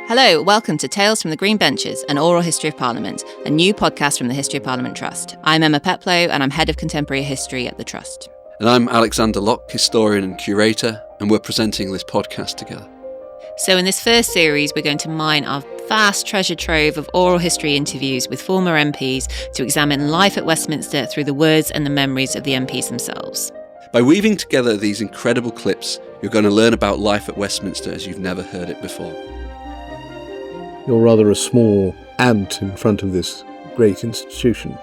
Hello, welcome to Tales from the Green Benches, an oral history of Parliament, a new podcast from the History of Parliament Trust. I'm Emma Peplow and I'm Head of Contemporary History at the Trust. And I'm Alexander Locke, historian and curator, and we're presenting this podcast together. So in this first series, we're going to mine our vast treasure trove of oral history interviews with former MPs to examine life at Westminster through the words and the memories of the MPs themselves. By weaving together these incredible clips, you're going to learn about life at Westminster as you've never heard it before. You're rather a small ant in front of this great institution.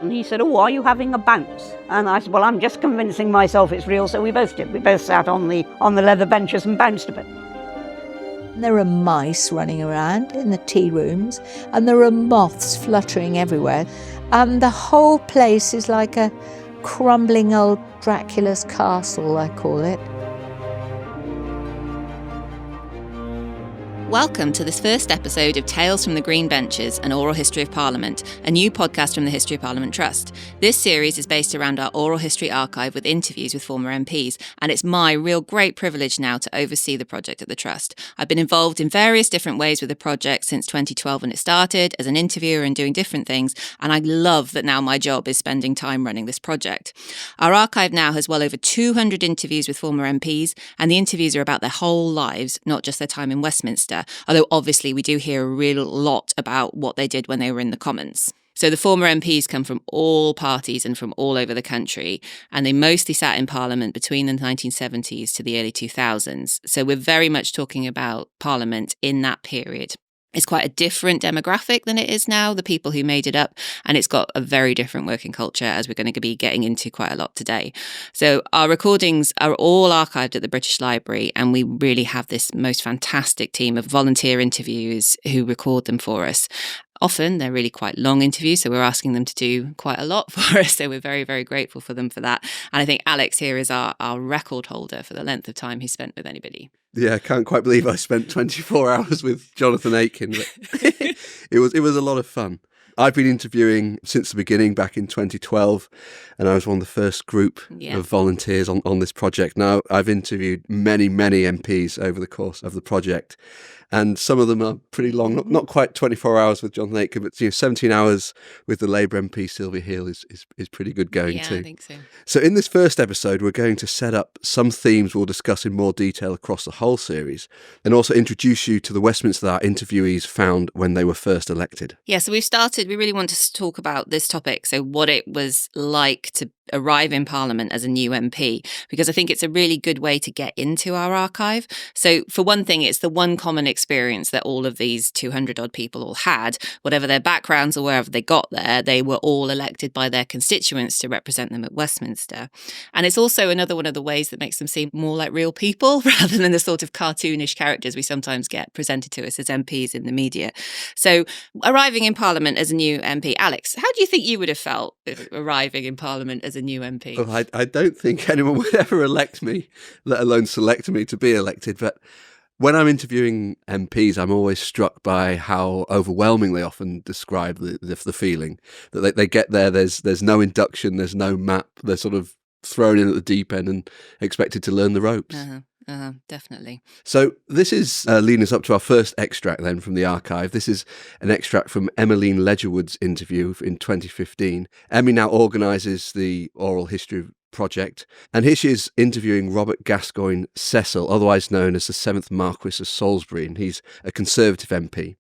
And he said, "Oh, are you having a bounce?" And I said, "Well, I'm just convincing myself it's real." So we both did. We both sat on the leather benches and bounced a bit. There are mice running around in the tea rooms, and there are moths fluttering everywhere. And the whole place is like a crumbling old Dracula's castle, I call it. Welcome to this first episode of Tales from the Green Benches, an oral history of Parliament, a new podcast from the History of Parliament Trust. This series is based around our oral history archive with interviews with former MPs, and it's my real great privilege now to oversee the project at the Trust. I've been involved in various different ways with the project since 2012 when it started, as an interviewer and doing different things, and I love that now my job is spending time running this project. Our archive now has well over 200 interviews with former MPs, and the interviews are about their whole lives, not just their time in Westminster. Although obviously we do hear a real lot about what they did when they were in the Commons. So the former MPs come from all parties and from all over the country, and they mostly sat in Parliament between the 1970s to the early 2000s. So we're very much talking about Parliament in that period. It's quite a different demographic than it is now, the people who made it up, and it's got a very different working culture, as we're going to be getting into quite a lot today. So our recordings are all archived at the British Library, and we really have this most fantastic team of volunteer interviewers who record them for us. Often they're really quite long interviews, so we're asking them to do quite a lot for us. So we're very, very grateful for them for that. And I think Alex here is our record holder for the length of time he's spent with anybody. Yeah, I can't quite believe I spent 24 hours with Jonathan Aiken, but it was a lot of fun. I've been interviewing since the beginning back in 2012, and I was one of the first group of volunteers on this project. Now, I've interviewed many, many MPs over the course of the project, and some of them are pretty long, not quite 24 hours with Jonathan Aiken, but 17 hours with the Labour MP Sylvia Heal is pretty good going too. Yeah, I think so. So in this first episode, we're going to set up some themes we'll discuss in more detail across the whole series, and also introduce you to the Westminster that our interviewees found when they were first elected. Yeah, so we really want to talk about this topic, so what it was like to arrive in Parliament as a new MP, because I think it's a really good way to get into our archive. So for one thing, it's the one common experience that all of these 200 odd people all had, whatever their backgrounds or wherever they got there, they were all elected by their constituents to represent them at Westminster. And it's also another one of the ways that makes them seem more like real people rather than the sort of cartoonish characters we sometimes get presented to us as MPs in the media. So arriving in Parliament as a new MP, Alex, how do you think you would have felt arriving in Parliament as a new MP? Well, I don't think anyone would ever elect me, let alone select me to be elected. But when I'm interviewing MPs, I'm always struck by how overwhelming they often describe the feeling that they get there. There's no induction, there's no map. They're sort of thrown in at the deep end and expected to learn the ropes. Definitely. So this is leading us up to our first extract then from the archive. This is an extract from Emmeline Ledgerwood's interview in 2015. Emmy now organises the oral history project, and here she is interviewing Robert Gascoyne Cecil, otherwise known as the 7th Marquess of Salisbury, and he's a Conservative MP.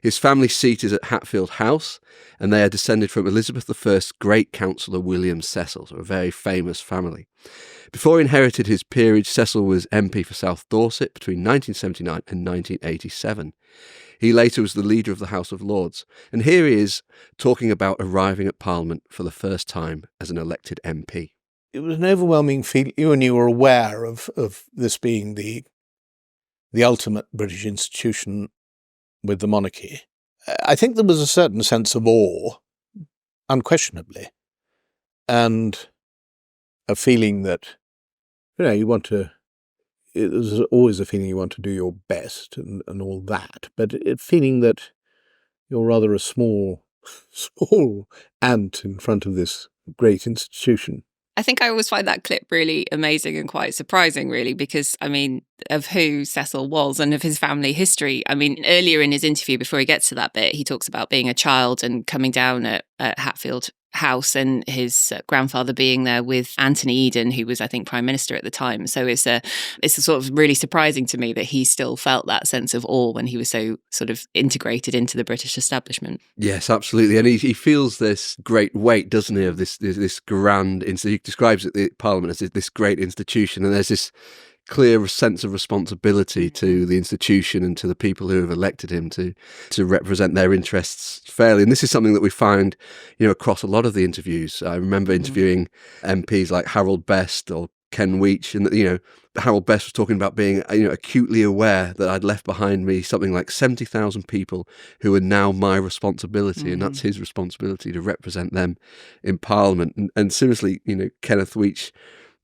His family seat is at Hatfield House, and they are descended from Elizabeth I's great counsellor William Cecil, so a very famous family. Before he inherited his peerage, Cecil was MP for South Dorset between 1979 and 1987. He later was the leader of the House of Lords, and here he is talking about arriving at Parliament for the first time as an elected MP. It was an overwhelming feeling. You were aware of this being the ultimate British institution with the monarchy. I think there was a certain sense of awe, unquestionably, and a feeling that, you want to, there's always a feeling you want to do your best and all that, but a feeling that you're rather a small ant in front of this great institution. I think I always find that clip really amazing and quite surprising, really, because, I mean, of who Cecil was and of his family history. I mean, earlier in his interview, before he gets to that bit, he talks about being a child and coming down at Hatfield House and his grandfather being there with Anthony Eden, who was, I think, Prime Minister at the time. So it's a sort of really surprising to me that he still felt that sense of awe when he was so sort of integrated into the British establishment. Yes, absolutely. And he feels this great weight, doesn't he, of this grand, he describes it, the Parliament, as this great institution. And there's this clear sense of responsibility to the institution and to the people who have elected him to represent their interests fairly. And this is something that we find, across a lot of the interviews. I remember interviewing MPs like Harold Best or Ken Weech, and Harold Best was talking about being acutely aware that I'd left behind me something like 70,000 people who are now my responsibility, and that's his responsibility to represent them in Parliament. And similarly, Kenneth Weech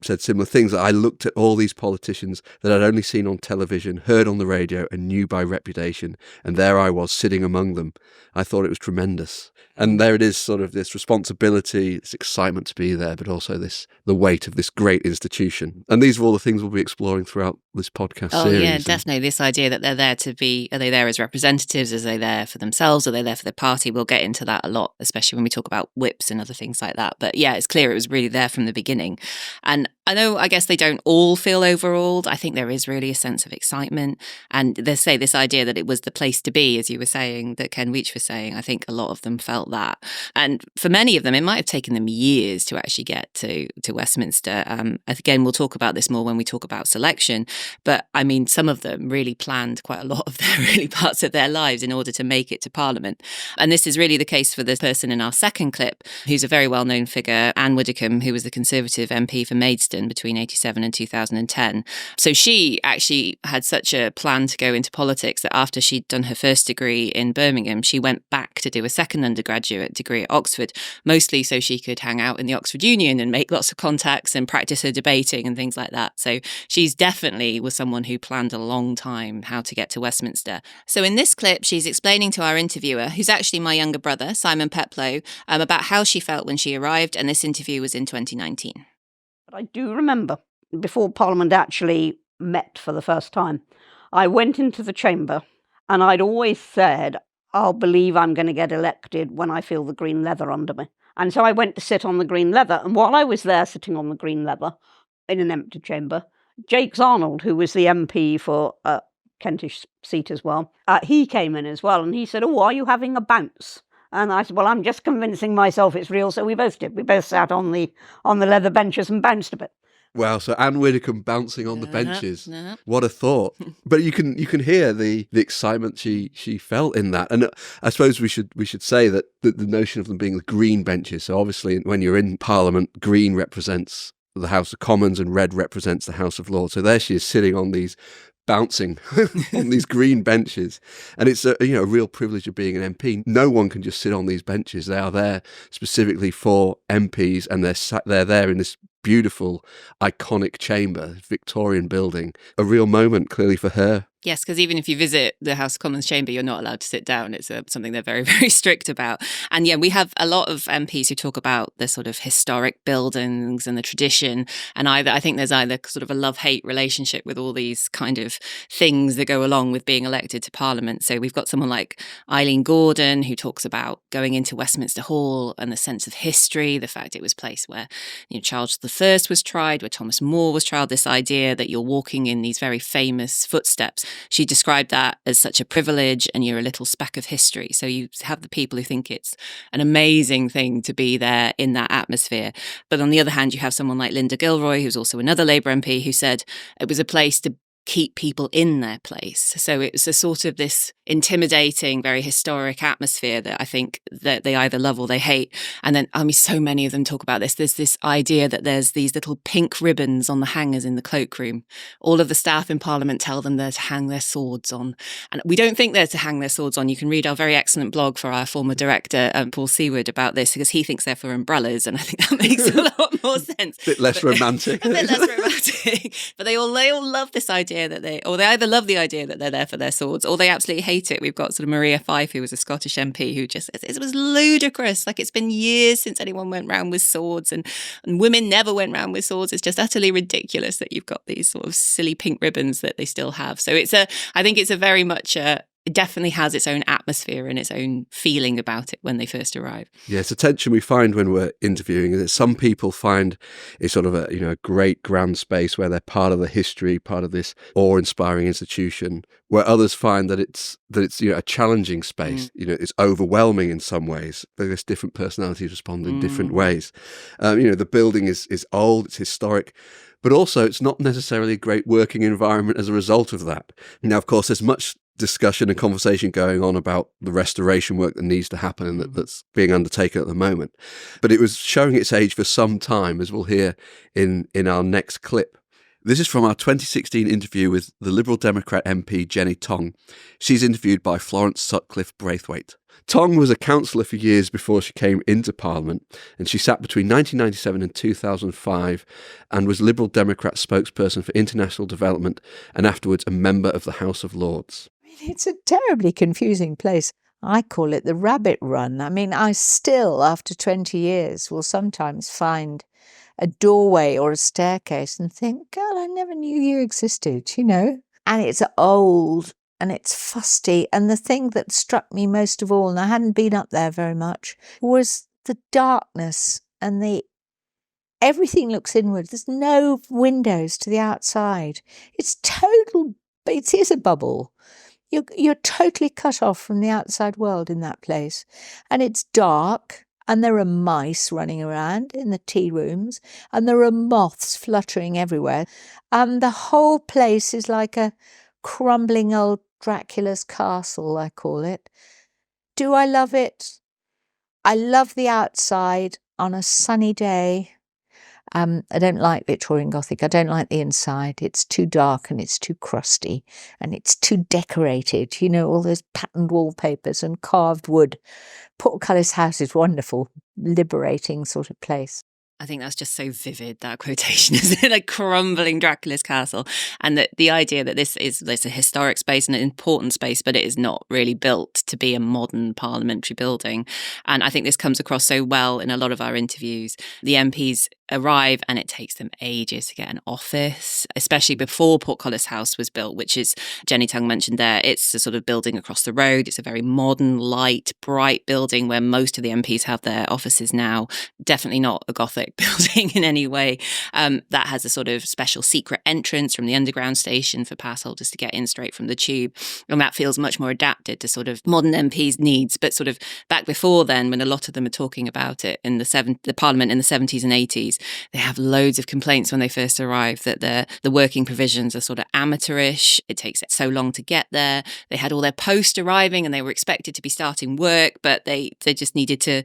said similar things, that I looked at all these politicians that I'd only seen on television, heard on the radio, and knew by reputation, and there I was sitting among them. I thought it was tremendous. And there it is, sort of this responsibility, this excitement to be there, but also the weight of this great institution. And these are all the things we'll be exploring throughout this podcast series. Oh yeah, definitely. This idea that they're there to be, are they there as representatives? Are they there for themselves? Are they there for the party? We'll get into that a lot, especially when we talk about whips and other things like that. But yeah, it's clear it was really there from the beginning. And I guess they don't all feel overawed. I think there is really a sense of excitement. And they say this idea that it was the place to be, as you were saying, that Ken Weech was saying, I think a lot of them felt that. And for many of them, it might have taken them years to actually get to Westminster. Again, we'll talk about this more when we talk about selection. But I mean, some of them really planned quite a lot of their really parts of their lives in order to make it to Parliament. And this is really the case for the person in our second clip, who's a very well-known figure, Anne Widdecombe, who was the Conservative MP for Maidstone between 87 and 2010. So she actually had such a plan to go into politics that after she'd done her first degree in Birmingham, she went back to do a second undergraduate degree at Oxford, mostly so she could hang out in the Oxford Union and make lots of contacts and practice her debating and things like that. So she's definitely was someone who planned a long time how to get to Westminster. So in this clip, she's explaining to our interviewer, who's actually my younger brother, Simon Peplow, about how she felt when she arrived, and this interview was in 2019. But I do remember, before Parliament actually met for the first time, I went into the chamber and I'd always said, I'll believe I'm going to get elected when I feel the green leather under me. And so I went to sit on the green leather. And while I was there sitting on the green leather in an empty chamber, Jakes Arnold, who was the MP for Kentish seat as well, he came in as well. And he said, are you having a bounce? And I said, well, I'm just convincing myself it's real. So we both did. We both sat on the leather benches and bounced a bit. Wow, so Anne Widdecombe bouncing on the benches. What a thought. But you can hear the excitement she felt in that. And I suppose we should say that the notion of them being the green benches. So obviously when you're in Parliament, green represents the House of Commons and red represents the House of Lords. So there she is sitting on these bouncing on these green benches. And it's a real privilege of being an MP. No one can just sit on these benches. They are there specifically for MPs, and they're there in this beautiful, iconic chamber, Victorian building. A real moment, clearly, for her. Yes, because even if you visit the House of Commons chamber, you're not allowed to sit down. It's something they're very, very strict about. And yeah, we have a lot of MPs who talk about the sort of historic buildings and the tradition. And I think there's either sort of a love-hate relationship with all these kind of things that go along with being elected to Parliament. So we've got someone like Eileen Gordon, who talks about going into Westminster Hall and the sense of history, the fact it was a place where Charles I was tried, where Thomas More was tried, this idea that you're walking in these very famous footsteps. She described that as such a privilege, and you're a little speck of history. So you have the people who think it's an amazing thing to be there in that atmosphere. But on the other hand, you have someone like Linda Gilroy, who's also another Labour MP, who said it was a place to keep people in their place. So it was a sort of this intimidating, very historic atmosphere that I think that they either love or they hate. And then, so many of them talk about this. There's this idea that there's these little pink ribbons on the hangers in the cloakroom. All of the staff in Parliament tell them they're to hang their swords on. And we don't think they're to hang their swords on. You can read our very excellent blog for our former director, Paul Seward, about this, because he thinks they're for umbrellas. And I think that makes a lot more sense. A bit less romantic. A bit less romantic. But they all love this idea idea that they either love the idea that they're there for their swords, or they absolutely hate it. We've got sort of Maria Fife, who was a Scottish MP, who just says it was ludicrous. Like, it's been years since anyone went round with swords, and women never went round with swords. It's just utterly ridiculous that you've got these sort of silly pink ribbons that they still have. So I think it's a very much it definitely has its own atmosphere and its own feeling about it when they first arrive. Yeah, it's a tension we find when we're interviewing. That some people find it's sort of a great grand space where they're part of the history, part of this awe-inspiring institution, where others find that it's a challenging space. It's overwhelming in some ways. There's different personalities respond in different ways. The building is old, it's historic, but also it's not necessarily a great working environment as a result of that. Now, of course, there's much discussion and conversation going on about the restoration work that needs to happen and that's being undertaken at the moment. But it was showing its age for some time, as we'll hear in our next clip. This is from our 2016 interview with the Liberal Democrat MP Jenny Tonge. She's interviewed by Florence Sutcliffe-Braithwaite. Tonge was a councillor for years before she came into Parliament, and she sat between 1997 and 2005 and was Liberal Democrat spokesperson for international development and afterwards a member of the House of Lords. It's a terribly confusing place. I call it the rabbit run. I mean, I still, after 20 years, will sometimes find a doorway or a staircase and think, God, I never knew you existed, And it's old and it's fusty. And the thing that struck me most of all, and I hadn't been up there very much, was the darkness and everything looks inward. There's no windows to the outside. It is a bubble. You're totally cut off from the outside world in that place. And it's dark, and there are mice running around in the tea rooms, and there are moths fluttering everywhere. And the whole place is like a crumbling old Dracula's castle, I call it. Do I love it? I love the outside on a sunny day. I don't like Victorian Gothic. I don't like the inside. It's too dark and it's too crusty and it's too decorated. All those patterned wallpapers and carved wood. Portcullis House is wonderful, liberating sort of place. I think that's just so vivid, that quotation, isn't it? Like crumbling Dracula's castle. And that the idea that this is a historic space and an important space, but it is not really built to be a modern parliamentary building. And I think this comes across so well in a lot of our interviews. The MPs arrive and it takes them ages to get an office, especially before Portcullis House was built, which is, Jenny Tonge mentioned there, it's a sort of building across the road. It's a very modern, light, bright building where most of the MPs have their offices now. Definitely not a Gothic building in any way. That has a sort of special secret entrance from the underground station for pass holders to get in straight from the tube. And that feels much more adapted to sort of modern MPs' needs. But sort of back before then, when a lot of them are talking about it in the Parliament in the 70s and 80s, they have loads of complaints when they first arrive that the working provisions are sort of amateurish. It takes so long to get there. They had all their post arriving and they were expected to be starting work, but they just needed to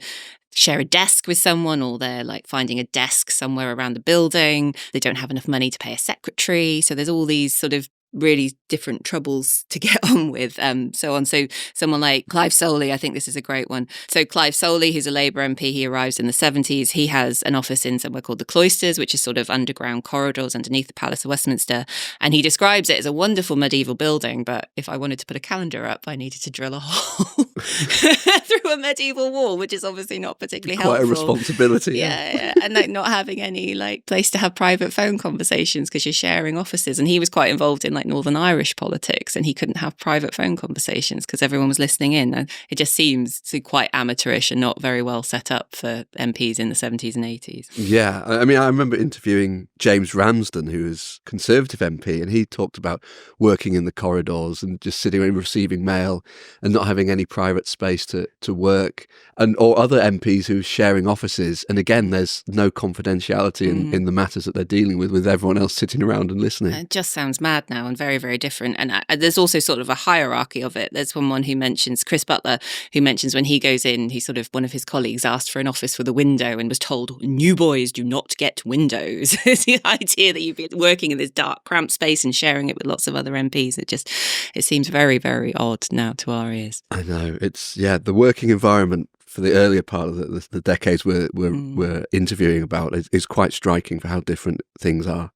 share a desk with someone, or they're like finding a desk somewhere around the building. They don't have enough money to pay a secretary. So there's all these sort of really different troubles to get on with, so on. So someone like Clive Soley, I think this is a great one. So Clive Soley, who's a Labour MP, he arrives in the 70s. He has an office in somewhere called the Cloisters, which is sort of underground corridors underneath the Palace of Westminster. And he describes it as a wonderful medieval building, but if I wanted to put a calendar up, I needed to drill a hole through a medieval wall, which is obviously not particularly helpful. Quite a responsibility. Yeah. And like not having any like place to have private phone conversations because you're sharing offices. And he was quite involved in like Northern Irish politics, and he couldn't have private phone conversations because everyone was listening in. And it just seems to quite amateurish and not very well set up for MPs in the 70s and 80s. Yeah, I mean, I remember interviewing James Ramsden, who was Conservative MP, and he talked about working in the corridors and just sitting and receiving mail and not having any private space to work, or other MPs who are sharing offices. And again, there's no confidentiality in the matters that they're dealing with everyone else sitting around and listening. It just sounds mad now and very, very different. And there's also sort of a hierarchy of it. There's one who mentions, Chris Butler, who mentions when he goes in, he sort of, one of his colleagues asked for an office with a window and was told, new boys do not get windows. It's the idea that you'd be working in this dark, cramped space and sharing it with lots of other MPs. It seems very, very odd now to our ears. I know. It's, the working environment for the earlier part of the decades we're interviewing about is quite striking for how different things are.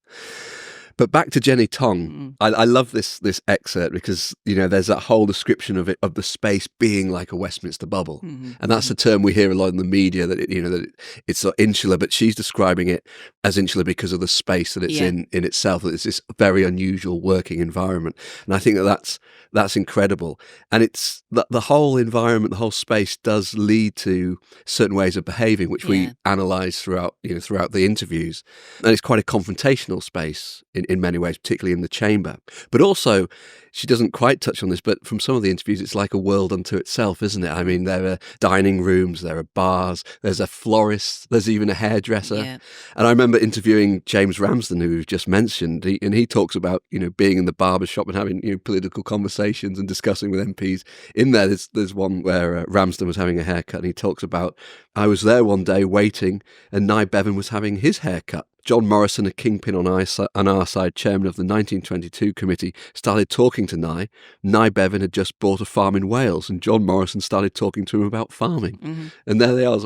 But back to Jenny Tonge, I love this excerpt because, there's that whole description of the space being like a Westminster bubble. And that's a term we hear a lot in the media, that it's sort of insular, but she's describing it as insular because of the space that it's in itself, that it's this very unusual working environment. And I think that's incredible. And it's the whole environment, the whole space does lead to certain ways of behaving, which we analyse throughout the interviews. And it's quite a confrontational space in many ways, particularly in the chamber. But also, she doesn't quite touch on this, but from some of the interviews, it's like a world unto itself, isn't it? I mean, there are dining rooms, there are bars, there's a florist, there's even a hairdresser. Yeah. And I remember interviewing James Ramsden, who we've just mentioned, and he talks about, being in the barber shop and having, political conversations and discussing with MPs. In there, there's one where Ramsden was having a haircut, and he talks about, I was there one day waiting, and Nye Bevan was having his haircut. John Morrison, a kingpin on our side, chairman of the 1922 committee, started talking to Nye. Nye Bevan had just bought a farm in Wales, and John Morrison started talking to him about farming. And there they are,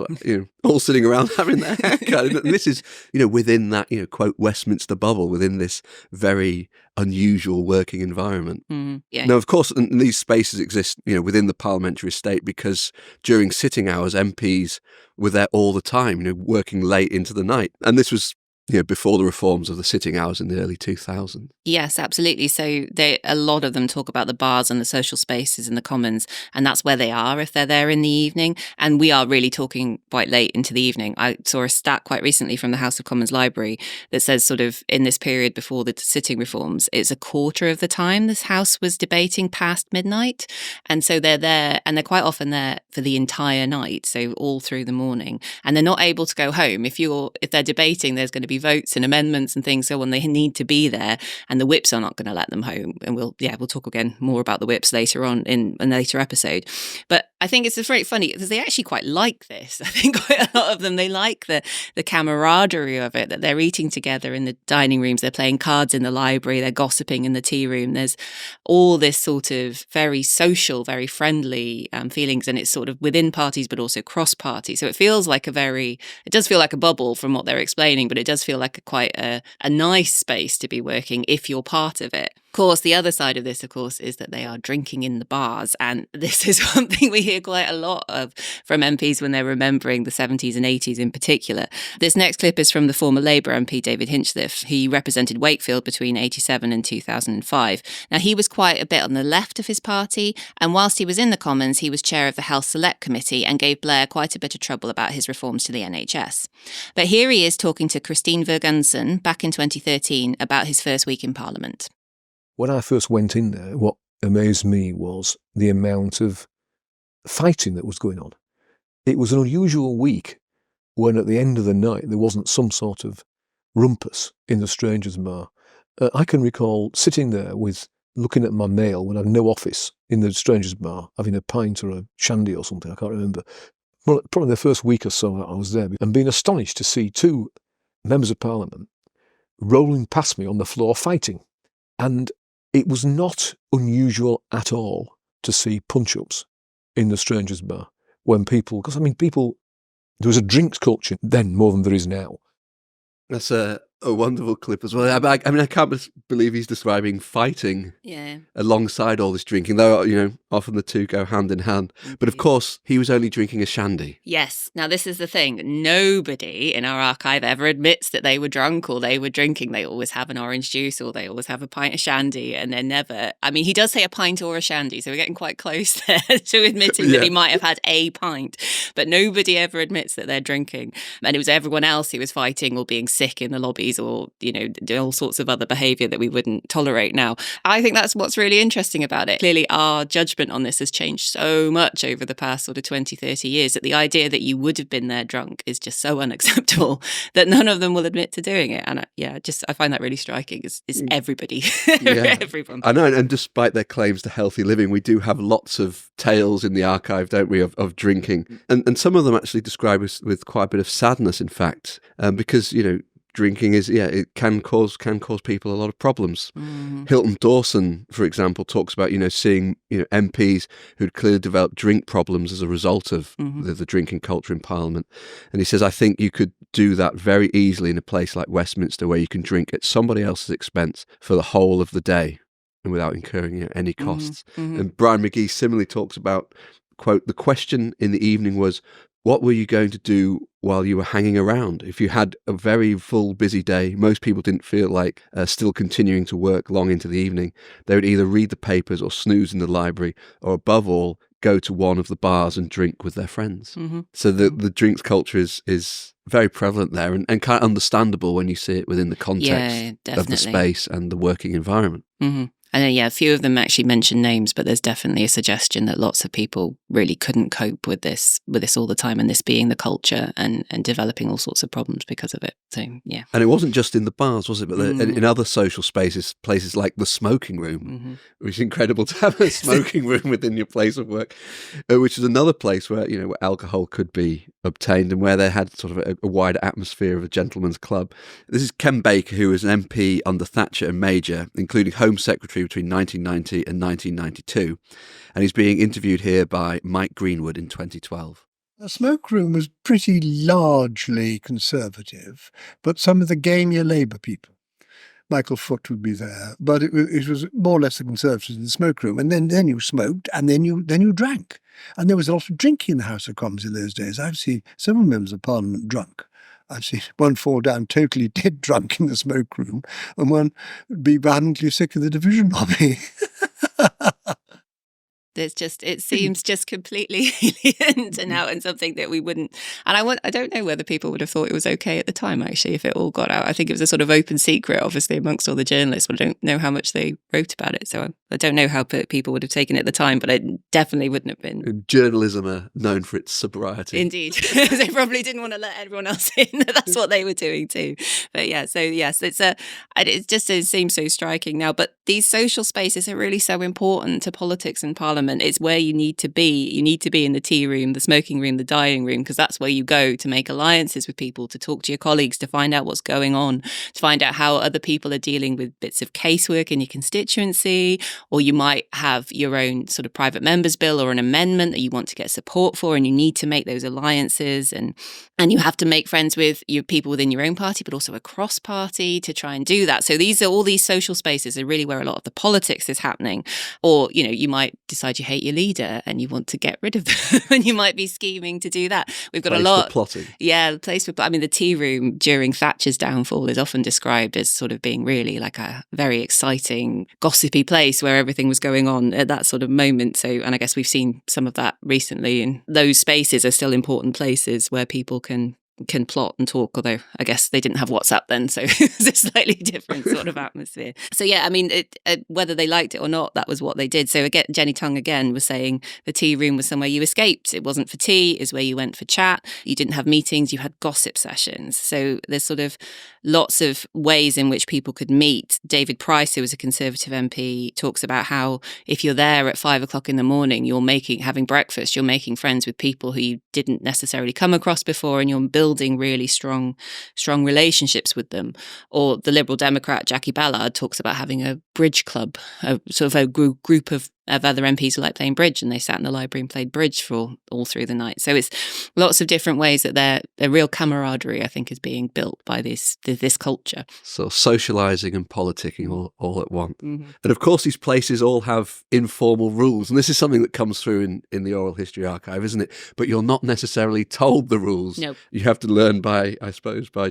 all sitting around having their haircut. And this is, within that, quote, Westminster bubble, within this very unusual working environment. Now, of course, these spaces exist, within the parliamentary estate because during sitting hours, MPs were there all the time, working late into the night. And this was before the reforms of the sitting hours in the early 2000s. Yes, absolutely. So a lot of them talk about the bars and the social spaces in the Commons, and that's where they are if they're there in the evening. And we are really talking quite late into the evening. I saw a stat quite recently from the House of Commons Library that says sort of in this period before the sitting reforms, it's a quarter of the time this House was debating past midnight. And so they're there, and they're quite often there for the entire night, so all through the morning. And they're not able to go home. If they're debating, there's going to be votes and amendments and things, so on, they need to be there, and the whips are not going to let them home. And we'll talk again more about the whips later on in a later episode. But I think it's very funny because they actually quite like this. I think quite a lot of them, they like the camaraderie of it, that they're eating together in the dining rooms, they're playing cards in the library, they're gossiping in the tea room. There's all this sort of very social, very friendly feelings, and it's sort of within parties but also cross party. So it feels like it does feel like a bubble from what they're explaining, but it does feel like quite a nice space to be working if you're part of it. Of course, the other side of this, of course, is that they are drinking in the bars. And this is one thing we hear quite a lot of from MPs when they're remembering the 70s and 80s in particular. This next clip is from the former Labour MP, David Hinchliffe. He represented Wakefield between 87 and 2005. Now, he was quite a bit on the left of his party. And whilst he was in the Commons, he was chair of the Health Select Committee and gave Blair quite a bit of trouble about his reforms to the NHS. But here he is talking to Christine Vergunson back in 2013 about his first week in Parliament. When I first went in there, what amazed me was the amount of fighting that was going on. It was an unusual week when at the end of the night there wasn't some sort of rumpus in the Strangers' Bar. I can recall sitting there looking at my mail when I had no office in the Strangers' Bar, having a pint or a shandy or something, I can't remember. Well, probably the first week or so I was there, and being astonished to see two members of Parliament rolling past me on the floor fighting. And it was not unusual at all to see punch-ups in the Strangers' Bar when people, there was a drinks culture then more than there is now. That's a wonderful clip as well. I can't believe he's describing fighting alongside all this drinking, though, often the two go hand in hand. But of course, he was only drinking a shandy. Yes. Now, this is the thing. Nobody in our archive ever admits that they were drunk or they were drinking. They always have an orange juice or they always have a pint of shandy, and they're never... he does say a pint or a shandy, so we're getting quite close there to admitting that he might have had a pint. But nobody ever admits that they're drinking. And it was everyone else who was fighting or being sick in the lobbies or, all sorts of other behaviour that we wouldn't tolerate now. I think that's what's really interesting about it. Clearly, our judgment on this has changed so much over the past sort of 20, 30 years that the idea that you would have been there drunk is just so unacceptable that none of them will admit to doing it. And I find that really striking. It's everybody. Everyone. I know, and despite their claims to healthy living, we do have lots of tales in the archive, don't we, of drinking. And some of them actually describe us with quite a bit of sadness, in fact, because, drinking it can cause people a lot of problems. Hilton Dawson, for example, talks about seeing MPs who'd clearly developed drink problems as a result of the drinking culture in Parliament, and he says, I think you could do that very easily in a place like Westminster, where you can drink at somebody else's expense for the whole of the day and without incurring any costs. And Brian McGee similarly talks about, quote, the question in the evening was, what were you going to do while you were hanging around? If you had a very full, busy day, most people didn't feel like still continuing to work long into the evening. They would either read the papers or snooze in the library, or above all, go to one of the bars and drink with their friends. So the drinks culture is very prevalent there, and kind of understandable when you see it within the context of the space and the working environment. And then, a few of them actually mention names, but there's definitely a suggestion that lots of people really couldn't cope with this all the time, and this being the culture and developing all sorts of problems because of it. So, yeah. And it wasn't just in the bars, was it? But in other social spaces, places like the smoking room, which is incredible to have a smoking room within your place of work, which is another place where, where alcohol could be obtained and where they had sort of a wider atmosphere of a gentleman's club. This is Ken Baker, who was an MP under Thatcher and Major, including Home Secretary between 1990 and 1992, and he's being interviewed here by Mike Greenwood in 2012. The smoke room was pretty largely conservative, but some of the gamier Labour people, Michael Foot would be there, but it was more or less the Conservatives in the smoke room, and then you smoked, and then you drank, and there was a lot of drinking in the House of Commons in those days. I've seen several members of Parliament drunk. I've seen one fall down totally dead drunk in the smoke room, and one be violently sick of the division lobby. It seems just completely alien to now, and something that we wouldn't. And I don't know whether people would have thought it was okay at the time, actually, if it all got out. I think it was a sort of open secret, obviously, amongst all the journalists, but I don't know how much they wrote about it. So I don't know how people would have taken it at the time, but it definitely wouldn't have been. Journalism are known for its sobriety. Indeed. They probably didn't want to let everyone else in. That's what they were doing too. But yeah, so yes, it seems so striking now. But these social spaces are really so important to politics and Parliament. It's where you need to be. You need to be in the tea room, the smoking room, the dining room, because that's where you go to make alliances with people, to talk to your colleagues, to find out what's going on, to find out how other people are dealing with bits of casework in your constituency, or you might have your own sort of private member's bill or an amendment that you want to get support for, and you need to make those alliances, and you have to make friends with your people within your own party, but also across party to try and do that. So all these social spaces are really where a lot of the politics is happening. Or, you might decide you hate your leader and you want to get rid of them, and you might be scheming to do that. We've got place a lot. For plotting. Yeah, the place for. I mean, the tea room during Thatcher's downfall is often described as sort of being really like a very exciting, gossipy place where everything was going on at that sort of moment. So, and I guess we've seen some of that recently, and those spaces are still important places where people can plot and talk, although I guess they didn't have WhatsApp then, so it's a slightly different sort of atmosphere. So yeah, I mean, whether they liked it or not, that was what they did. So again, Jenny Tonge again was saying the tea room was somewhere you escaped. It wasn't for tea, it's where you went for chat. You didn't have meetings, you had gossip sessions. So there's sort of lots of ways in which people could meet. David Price, who was a Conservative MP, talks about how if you're there at 5 o'clock in the morning, having breakfast, you're making friends with people who you didn't necessarily come across before, and you're building really strong relationships with them. Or the Liberal Democrat Jackie Ballard talks about having a bridge club, a sort of a group of other MPs who like playing bridge, and they sat in the library and played bridge for all through the night. So it's lots of different ways that their real camaraderie, I think, is being built by this culture. So socialising and politicking all at once. And of course, these places all have informal rules, and this is something that comes through in the Oral History Archive, isn't it? But you're not necessarily told the rules. Nope. You have to learn by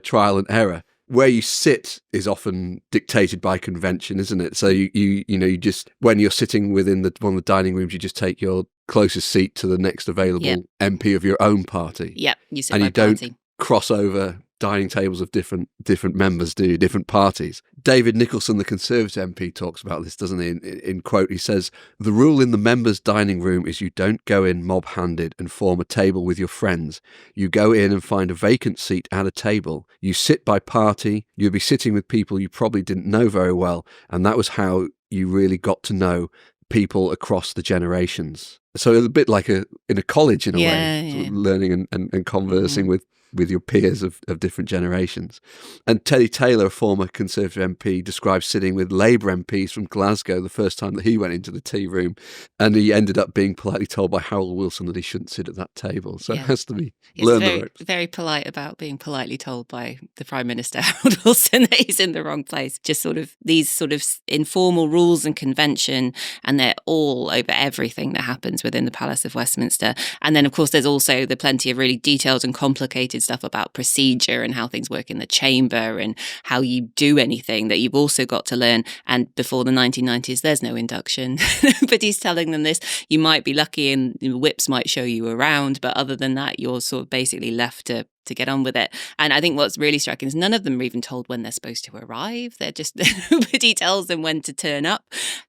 trial and error. Where you sit is often dictated by convention, isn't it? So you just, when you're sitting within one of the dining rooms, you just take your closest seat to the next available MP of your own party. Yeah, you sit and by you party. Don't cross over dining tables of different members, do you? Different parties. David Nicholson, the Conservative MP, talks about this, doesn't he? In quote, he says, "The rule in the members' dining room is you don't go in mob-handed and form a table with your friends. You go in and find a vacant seat at a table. You sit by party. You'll be sitting with people you probably didn't know very well, and that was how you really got to know people across the generations." So it's a bit like in a college in a way, sort of learning and conversing with with your peers of different generations. And Teddy Taylor, a former Conservative MP, describes sitting with Labour MPs from Glasgow the first time that he went into the tea room, and he ended up being politely told by Harold Wilson that he shouldn't sit at that table. So it has to be learn the ropes. Very polite about being politely told by the Prime Minister, Harold Wilson, that he's in the wrong place. Just sort of these sort of informal rules and convention, and they're all over everything that happens within the Palace of Westminster. And then, of course, there's also the plenty of really detailed and complicated stuff about procedure and how things work in the chamber and how you do anything that you've also got to learn. And before the 1990s, there's no induction. Nobody's telling them this. You might be lucky and whips might show you around, but other than that, you're sort of basically left to get on with it. And I think what's really striking is none of them are even told when they're supposed to arrive. They're just, nobody tells them when to turn up.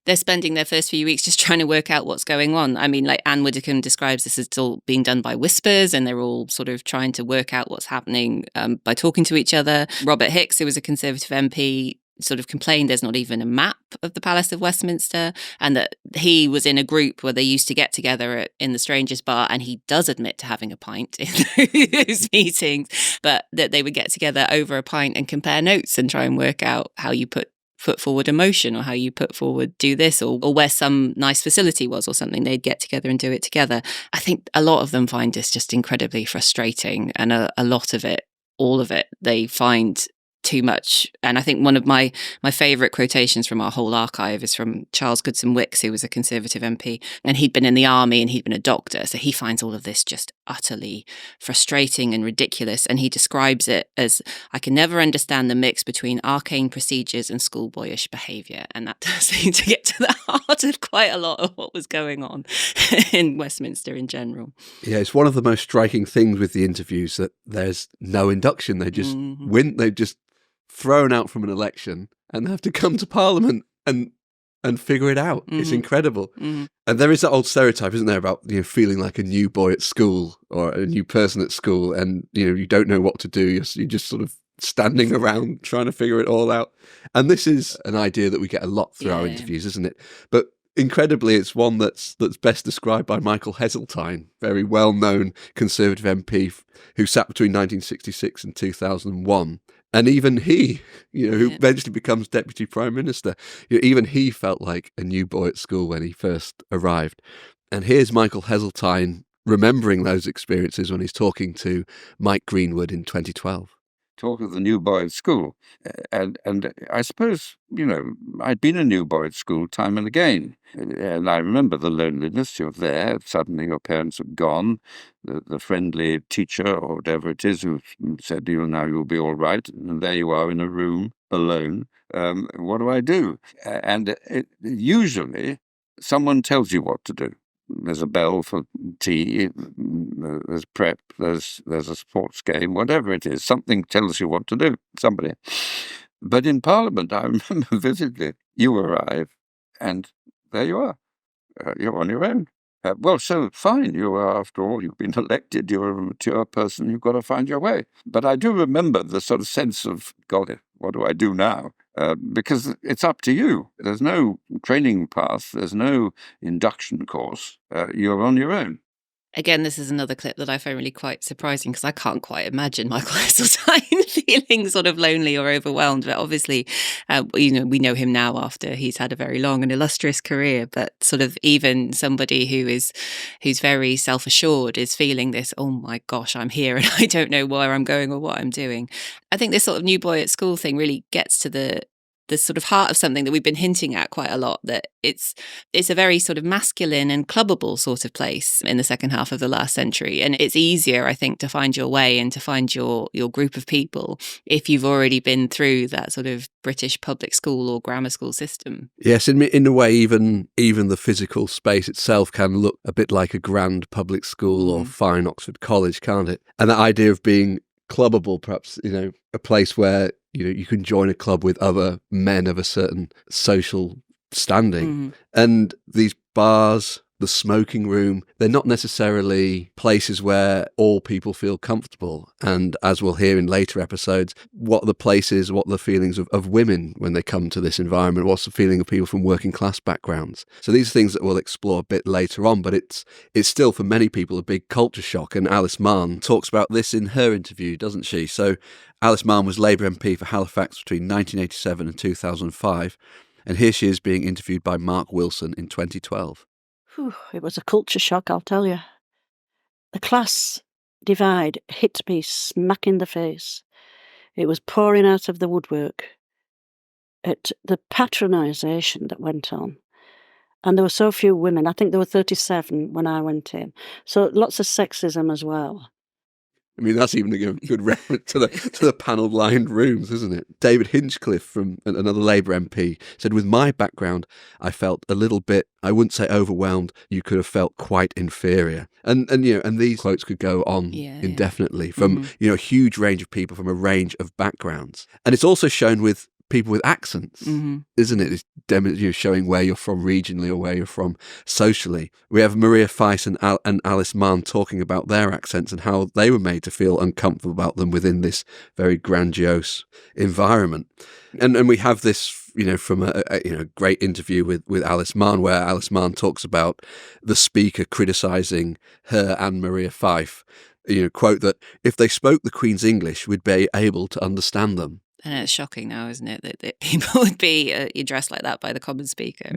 They're spending their first few weeks just trying to work out what's going on. I mean, like Anne Widdecombe describes this as all being done by whispers, and they're all sort of trying to work out what's happening by talking to each other. Robert Hicks, who was a Conservative MP, sort of complained there's not even a map of the Palace of Westminster, and that he was in a group where they used to get together in the Strangers Bar, and he does admit to having a pint in those meetings, but that they would get together over a pint and compare notes and try and work out how you put forward a motion, or how you put forward do this, or where some nice facility was or something. They'd get together and do it together. I think a lot of them find this just incredibly frustrating, and a lot of it, all of it, they find too much. And I think one of my favourite quotations from our whole archive is from Charles Goodson Wicks, who was a Conservative MP, and he'd been in the army and he'd been a doctor, so he finds all of this just utterly frustrating and ridiculous, and he describes it as, I can never understand the mix between arcane procedures and schoolboyish behaviour. And that does seem to get to the heart of quite a lot of what was going on in Westminster in general. Yeah, it's one of the most striking things with the interviews that there's no induction. They just win. They've just thrown out from an election and have to come to Parliament and figure it out. It's incredible. And there is that old stereotype, isn't there, about feeling like a new boy at school or a new person at school, and you don't know what to do. You're just sort of standing around trying to figure it all out. And this is an idea that we get a lot through our interviews, isn't it? But incredibly, it's one that's best described by Michael Heseltine, very well-known Conservative MP who sat between 1966 and 2001. And even he, who eventually becomes Deputy Prime Minister, even he felt like a new boy at school when he first arrived. And here's Michael Heseltine remembering those experiences when he's talking to Mike Greenwood in 2012. Talk of the new boy at school. And I suppose, I'd been a new boy at school time and again. And I remember the loneliness. You're there, suddenly your parents have gone. The friendly teacher or whatever it is who said, now you'll be all right. And there you are in a room alone. What do I do? And usually someone tells you what to do. There's a bell for tea, there's prep, there's a sports game, whatever it is. Something tells you what to do, somebody. But in Parliament, I remember vividly, you arrive and there you are. You're on your own. Well, so fine, you are, after all, you've been elected, you're a mature person, you've got to find your way. But I do remember the sort of sense of, God, what do I do now? Because it's up to you. There's no training path, there's no induction course. You're on your own. Again, this is another clip that I find really quite surprising, because I can't quite imagine Michael Heseltine feeling sort of lonely or overwhelmed. But obviously, we know him now after he's had a very long and illustrious career. But sort of even somebody who's very self-assured is feeling this, oh my gosh, I'm here and I don't know where I'm going or what I'm doing. I think this sort of new boy at school thing really gets to the sort of heart of something that we've been hinting at quite a lot, that it's a very sort of masculine and clubbable sort of place in the second half of the last century. And it's easier, I think, to find your way and to find your group of people if you've already been through that sort of British public school or grammar school system. Yes, in a way, even the physical space itself can look a bit like a grand public school or fine Oxford College, can't it? And that idea of being clubbable, perhaps, a place where you can join a club with other men of a certain social standing. And these bars, the smoking room, they're not necessarily places where all people feel comfortable. And as we'll hear in later episodes, what are the places, what are the feelings of women when they come to this environment? What's the feeling of people from working class backgrounds? So these are things that we'll explore a bit later on, but it's still for many people a big culture shock. And Alice Mahon talks about this in her interview, doesn't she? So Alice Mahon was Labour MP for Halifax between 1987 and 2005. And here she is being interviewed by Mark Wilson in 2012. Whew, it was a culture shock, I'll tell you. The class divide hit me smack in the face. It was pouring out of the woodwork. The patronisation that went on. And there were so few women. I think there were 37 when I went in. So lots of sexism as well. I mean, that's even a good reference to the panelled lined rooms, isn't it? David Hinchliffe, from another Labour MP, said, with my background, I felt a little bit, I wouldn't say overwhelmed, you could have felt quite inferior. And these quotes could go on indefinitely from, a huge range of people from a range of backgrounds. And it's also shown with people with accents, isn't it? It's showing where you're from regionally or where you're from socially. We have Maria Feiss and Alice Mahon talking about their accents and how they were made to feel uncomfortable about them within this very grandiose environment. And we have this, from a great interview with Alice Mahon, where Alice Mahon talks about the speaker criticising her and Maria Feiss. Quote that if they spoke the Queen's English, we'd be able to understand them. And it's shocking now, isn't it, that people would be addressed like that by the common speaker.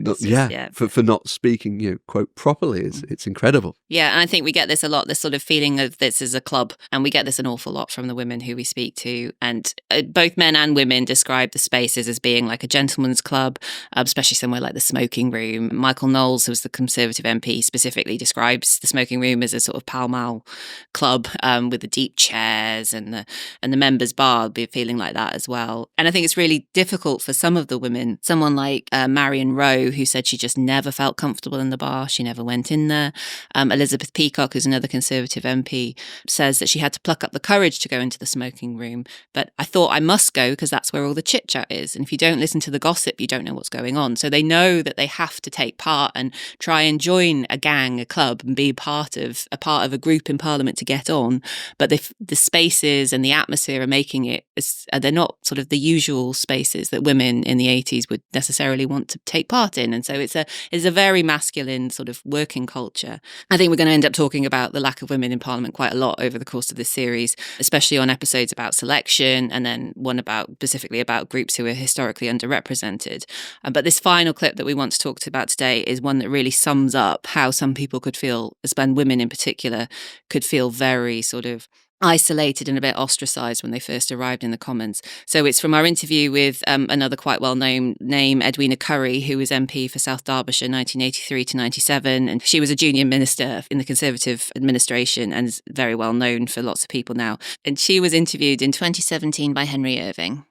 For not speaking, quote, properly. It's incredible. Yeah, and I think we get this a lot, this sort of feeling of this is a club, and we get this an awful lot from the women who we speak to. And both men and women describe the spaces as being like a gentleman's club, especially somewhere like the smoking room. Michael Knowles, who's the Conservative MP, specifically describes the smoking room as a sort of Pall Mall club with the deep chairs and the members' bar be feeling like that as well. And I think it's really difficult for some of the women, someone like Marion Rowe, who said she just never felt comfortable in the bar. She never went in there. Elizabeth Peacock, who's another Conservative MP, says that she had to pluck up the courage to go into the smoking room. But I thought I must go because that's where all the chit chat is. And if you don't listen to the gossip, you don't know what's going on. So they know that they have to take part and try and join a gang, a club, and be part of a group in Parliament to get on. But the spaces and the atmosphere are making it, they're not sort of the usual spaces that women in the 80s would necessarily want to take part in. And so it's a very masculine sort of working culture. I think we're going to end up talking about the lack of women in Parliament quite a lot over the course of this series, especially on episodes about selection and then one specifically about groups who are historically underrepresented. But this final clip that we want to talk about today is one that really sums up how some people could feel, and women in particular, could feel very sort of isolated and a bit ostracised when they first arrived in the Commons. So it's from our interview with another quite well-known name, Edwina Currie, who was MP for South Derbyshire 1983 to 97, and she was a junior minister in the Conservative administration and is very well known for lots of people now. And she was interviewed in 2017 by Henry Irving.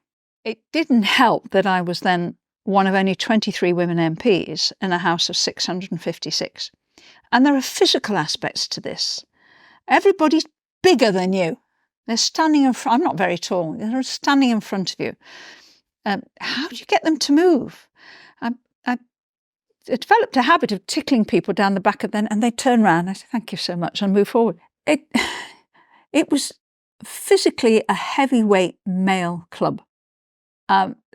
It didn't help that I was then one of only 23 women MPs in a House of 656. And there are physical aspects to this. Everybody's bigger than you. They're standing in front. I'm not very tall. They're standing in front of you. How do you get them to move? I developed a habit of tickling people down the back of them, and they turn around. I say, "Thank you so much," and move forward. It was physically a heavyweight male club.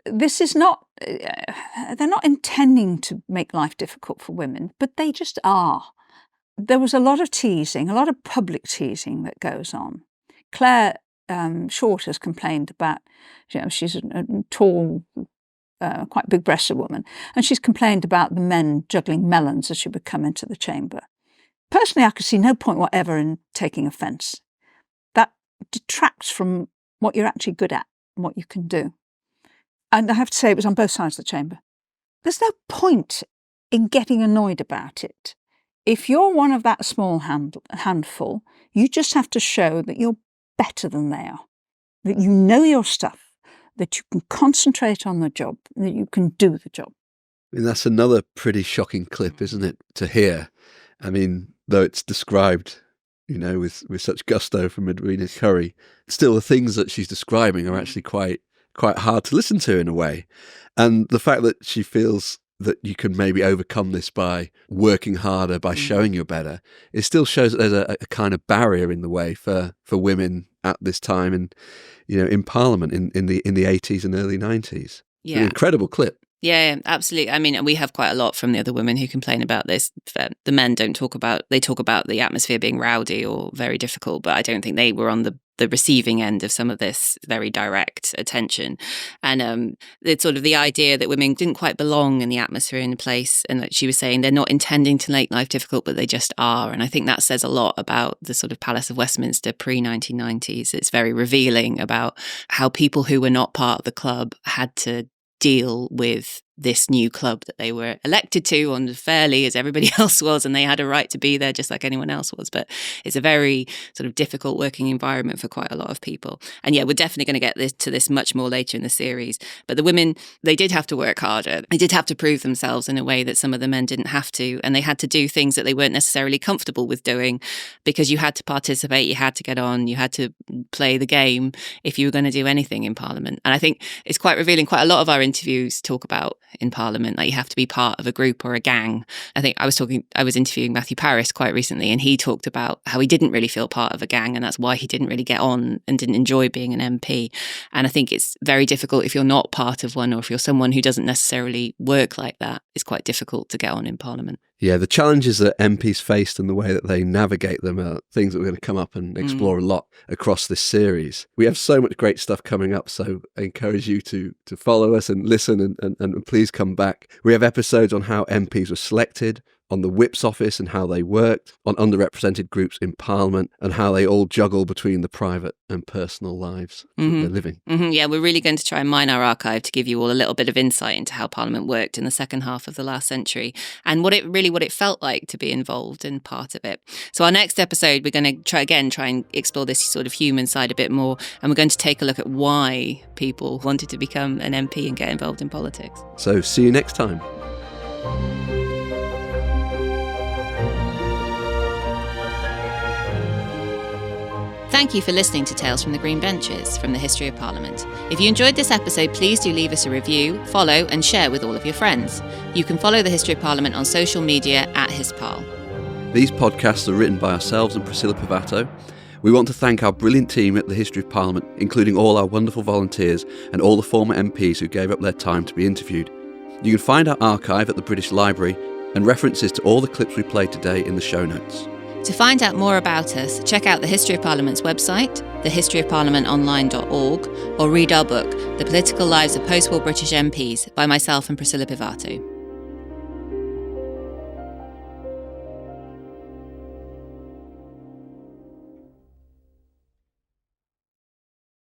This is not. They're not intending to make life difficult for women, but they just are. There was a lot of teasing, a lot of public teasing that goes on. Claire Short has complained about, she's a tall, quite big-breasted woman, and she's complained about the men juggling melons as she would come into the chamber. Personally, I could see no point whatever in taking offence. That detracts from what you're actually good at and what you can do. And I have to say, it was on both sides of the chamber. There's no point in getting annoyed about it. If you're one of that small handful, you just have to show that you're better than they are, that you know your stuff, that you can concentrate on the job, that you can do the job. I mean, that's another pretty shocking clip, isn't it, to hear? I mean, though it's described, with such gusto from Edwina Currie, still the things that she's describing are actually quite hard to listen to in a way. And the fact that she feels that you can maybe overcome this by working harder, by showing you're better, it still shows that there's a kind of barrier in the way for women at this time, and in Parliament in the 80s and early 90s. Yeah. An incredible clip. Yeah, absolutely. I mean, we have quite a lot from the other women who complain about this. The men don't talk about, they talk about the atmosphere being rowdy or very difficult, but I don't think they were on the receiving end of some of this very direct attention. And it's sort of the idea that women didn't quite belong in the atmosphere in the place. And like she was saying, they're not intending to make life difficult, but they just are. And I think that says a lot about the sort of Palace of Westminster pre-1990s. It's very revealing about how people who were not part of the club had to deal with this new club that they were elected to on fairly as everybody else was, and they had a right to be there just like anyone else was. But it's a very sort of difficult working environment for quite a lot of people. And yeah, we're definitely going to get to this much more later in the series. But the women, they did have to work harder. They did have to prove themselves in a way that some of the men didn't have to. And they had to do things that they weren't necessarily comfortable with doing, because you had to participate, you had to get on, you had to play the game if you were going to do anything in Parliament. And I think it's quite revealing. Quite a lot of our interviews talk about in Parliament, like you have to be part of a group or a gang. I think I was interviewing Matthew Parris quite recently, and he talked about how he didn't really feel part of a gang, and that's why he didn't really get on and didn't enjoy being an MP. And I think it's very difficult if you're not part of one, or if you're someone who doesn't necessarily work like that, it's quite difficult to get on in Parliament. Yeah, the challenges that MPs faced and the way that they navigate them are things that we're going to come up and explore a lot across this series. We have so much great stuff coming up, so I encourage you to follow us and listen and please come back. We have episodes on how MPs were selected, on the Whip's office and how they worked, on underrepresented groups in Parliament and how they all juggle between the private and personal lives that they're living. Yeah, we're really going to try and mine our archive to give you all a little bit of insight into how Parliament worked in the second half of the last century and what it felt like to be involved in part of it. So our next episode, we're going to try and explore this sort of human side a bit more, and we're going to take a look at why people wanted to become an MP and get involved in politics. So see you next time. Thank you for listening to Tales from the Green Benches from the History of Parliament. If you enjoyed this episode, please do leave us a review, follow and share with all of your friends. You can follow the History of Parliament on social media at HistParl. These podcasts are written by ourselves and Priscilla Pavato. We want to thank our brilliant team at the History of Parliament, including all our wonderful volunteers and all the former MPs who gave up their time to be interviewed. You can find our archive at the British Library and references to all the clips we played today in the show notes. To find out more about us, check out the History of Parliament's website, thehistoryofparliamentonline.org, or read our book, The Political Lives of Post-War British MPs, by myself and Priscilla Pavato.